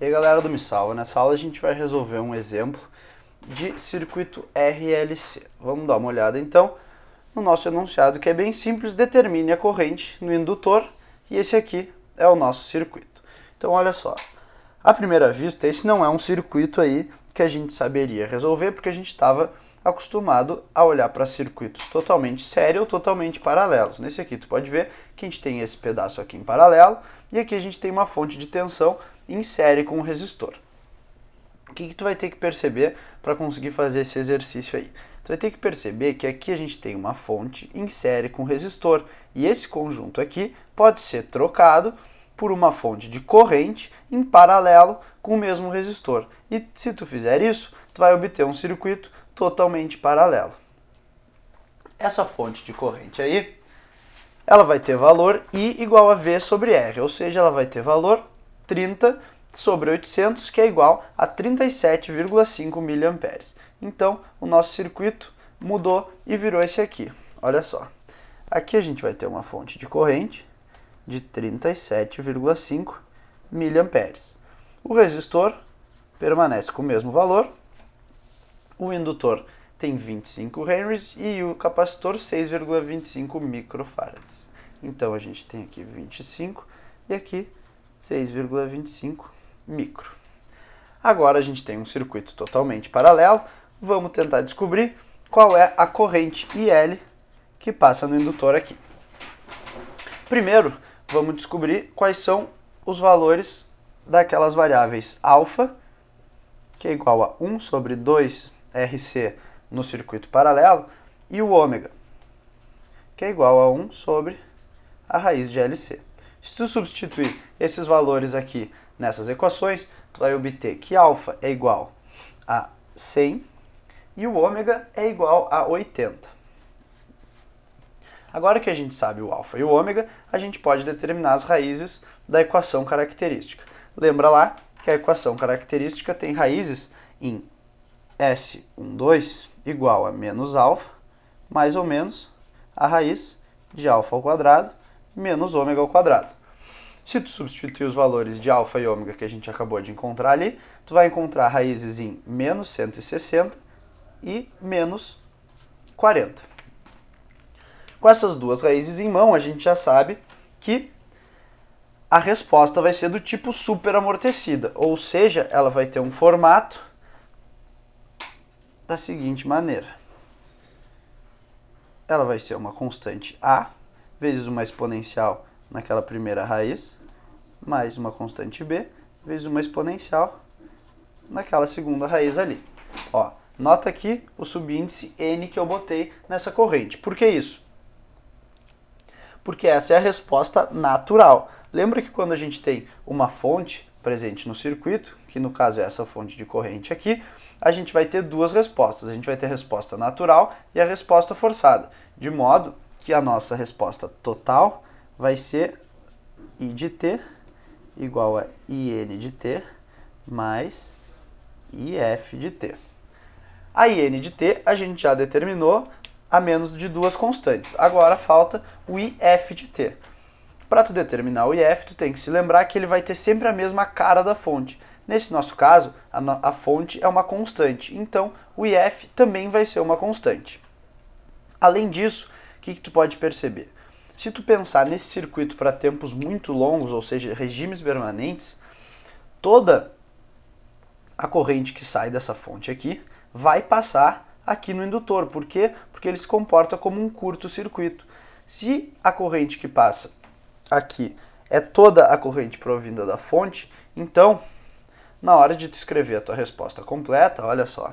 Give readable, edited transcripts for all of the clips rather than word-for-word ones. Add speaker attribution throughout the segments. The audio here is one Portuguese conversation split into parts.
Speaker 1: E aí galera do Me Salva, nessa aula a gente vai resolver um exemplo de circuito RLC. Vamos dar uma olhada então no nosso enunciado, que é bem simples: determine a corrente no indutor, e esse aqui é o nosso circuito. Então olha só, à primeira vista esse não é um circuito aí que a gente saberia resolver, porque a gente estava acostumado a olhar para circuitos totalmente série ou totalmente paralelos. Nesse aqui tu pode ver que a gente tem esse pedaço aqui em paralelo e aqui a gente tem uma fonte de tensão em série com o resistor. O que tu vai ter que perceber para conseguir fazer esse exercício aí? Tu vai ter que perceber que aqui a gente tem uma fonte em série com resistor e esse conjunto aqui pode ser trocado por uma fonte de corrente em paralelo com o mesmo resistor. E se tu fizer isso, tu vai obter um circuito totalmente paralelo. Essa fonte de corrente aí, ela vai ter valor I igual a V sobre R, ou seja, ela vai ter valor 30 sobre 800, que é igual a 37,5 mA. Então, o nosso circuito mudou e virou esse aqui. Olha só, aqui a gente vai ter uma fonte de corrente de 37,5 mA. O resistor permanece com o mesmo valor, o indutor tem 25 henries e o capacitor 6,25 microfarads. Então a gente tem aqui 25 e aqui 6,25 micro. Agora a gente tem um circuito totalmente paralelo. Vamos tentar descobrir qual é a corrente IL que passa no indutor aqui. Primeiro, vamos descobrir quais são os valores daquelas variáveis alfa, que é igual a 1 sobre 2RC no circuito paralelo, e o ômega, que é igual a 1 sobre a raiz de LC. Se tu substituir esses valores aqui nessas equações, tu vai obter que alfa é igual a 100 e o ômega é igual a 80. Agora que a gente sabe o alfa e o ômega, a gente pode determinar as raízes da equação característica. Lembra lá que a equação característica tem raízes em S12 igual a menos alfa, mais ou menos a raiz de alfa ao quadrado menos ômega ao quadrado. Se tu substituir os valores de alfa e ômega que a gente acabou de encontrar ali, tu vai encontrar raízes em menos 160 e menos 40. Com essas duas raízes em mão, a gente já sabe que a resposta vai ser do tipo superamortecida, ou seja, ela vai ter um formato da seguinte maneira. Ela vai ser uma constante A vezes uma exponencial naquela primeira raiz, mais uma constante B vezes uma exponencial naquela segunda raiz ali. Ó, nota aqui o subíndice N que eu botei nessa corrente. Por que isso? Porque essa é a resposta natural. Lembra que quando a gente tem uma fonte presente no circuito, que no caso é essa fonte de corrente aqui, a gente vai ter duas respostas. A gente vai ter a resposta natural e a resposta forçada, de modo que a nossa resposta total vai ser I de t igual a IN de t mais IF de t. A IN de t a gente já determinou a menos de duas constantes. Agora falta o IF de t. Para tu determinar o IF, tu tem que se lembrar que ele vai ter sempre a mesma cara da fonte. Nesse nosso caso, a fonte é uma constante, então o IF também vai ser uma constante. Além disso, o que tu pode perceber? Se tu pensar nesse circuito para tempos muito longos, ou seja, regimes permanentes, toda a corrente que sai dessa fonte aqui vai passar aqui no indutor. Por quê? Porque ele se comporta como um curto-circuito. Se a corrente que passa aqui é toda a corrente provinda da fonte, então, na hora de tu escrever a tua resposta completa, olha só.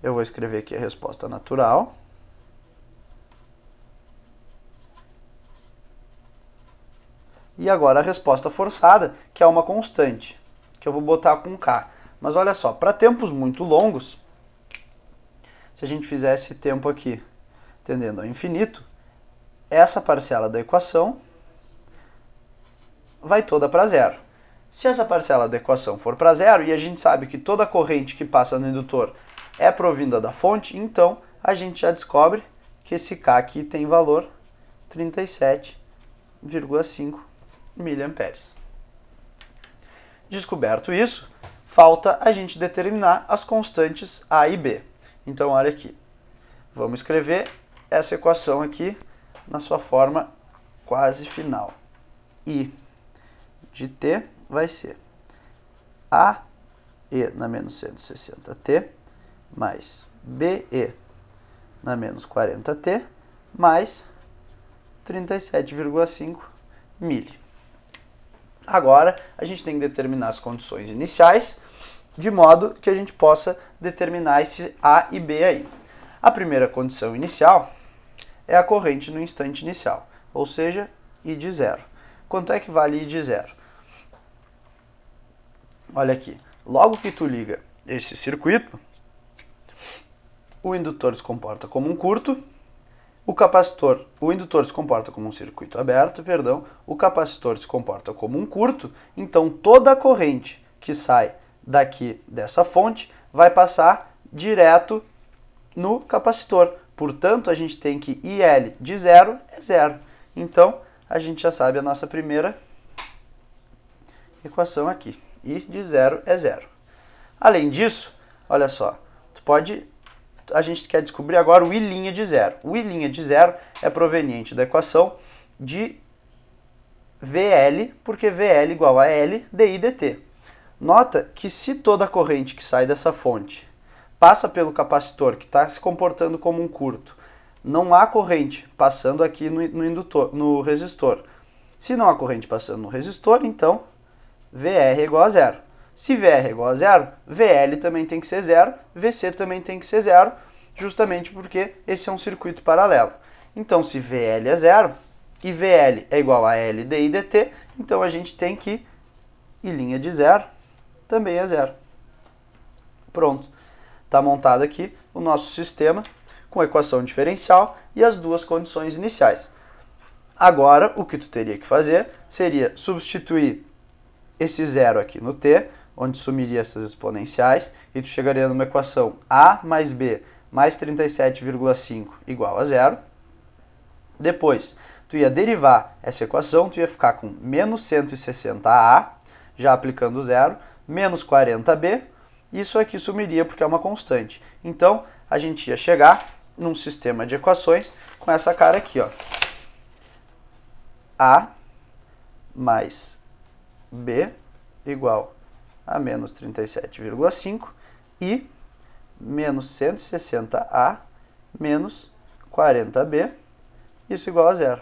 Speaker 1: Eu vou escrever aqui a resposta natural. E agora a resposta forçada, que é uma constante, que eu vou botar com K. Mas olha só, para tempos muito longos, se a gente fizer esse tempo aqui tendendo ao infinito, essa parcela da equação vai toda para zero. Se essa parcela da equação for para zero, e a gente sabe que toda corrente que passa no indutor é provinda da fonte, então a gente já descobre que esse K aqui tem valor 37,5 mA. Descoberto isso, falta a gente determinar as constantes A e B. Então, olha aqui. Vamos escrever essa equação aqui na sua forma quase final. I de t vai ser AE na menos 160t mais BE na menos 40t mais 37,5 mili. Agora, a gente tem que determinar as condições iniciais, de modo que a gente possa determinar esse A e B aí. A primeira condição inicial é a corrente no instante inicial, ou seja, I de zero. Quanto é que vale I de zero? Olha aqui, logo que tu liga esse circuito, o indutor se comporta como um curto, o indutor se comporta como um circuito aberto, o capacitor se comporta como um curto, então toda a corrente que sai daqui dessa fonte vai passar direto no capacitor. Portanto, a gente tem que IL de zero é zero. Então, a gente já sabe a nossa primeira equação aqui. I de zero é zero. Além disso, olha só, a gente quer descobrir agora o I' de zero. O I' de zero é proveniente da equação de VL, porque VL igual a L dI dt. Nota que se toda a corrente que sai dessa fonte passa pelo capacitor, que está se comportando como um curto, não há corrente passando aqui no resistor. Se não há corrente passando no resistor, então VR é igual a zero. Se VR é igual a zero, VL também tem que ser zero, VC também tem que ser zero, justamente porque esse é um circuito paralelo. Então, se VL é zero e VL é igual a L dI dt, então a gente tem que I' de zero também é zero. Pronto. Está montado aqui o nosso sistema com a equação diferencial e as duas condições iniciais. Agora, o que tu teria que fazer seria substituir esse zero aqui no t, onde sumiria essas exponenciais, e tu chegaria numa equação A mais B mais 37,5 igual a zero. Depois, tu ia derivar essa equação, tu ia ficar com menos 160A, já aplicando zero, menos 40B, isso aqui sumiria porque é uma constante. Então, a gente ia chegar num sistema de equações com essa cara aqui, ó. A mais B igual a menos 37,5 e menos 160A menos 40B, isso igual a zero.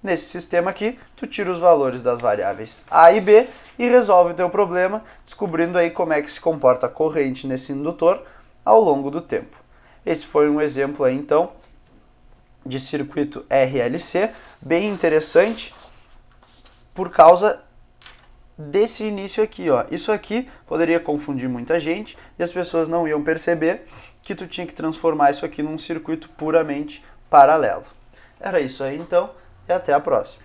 Speaker 1: Nesse sistema aqui, tu tira os valores das variáveis A e B e resolve o teu problema, descobrindo aí como é que se comporta a corrente nesse indutor ao longo do tempo. Esse foi um exemplo aí, então, de circuito RLC, bem interessante, por causa desse início aqui, ó. Isso aqui poderia confundir muita gente e as pessoas não iam perceber que tu tinha que transformar isso aqui num circuito puramente paralelo. Era isso aí, então, e até a próxima.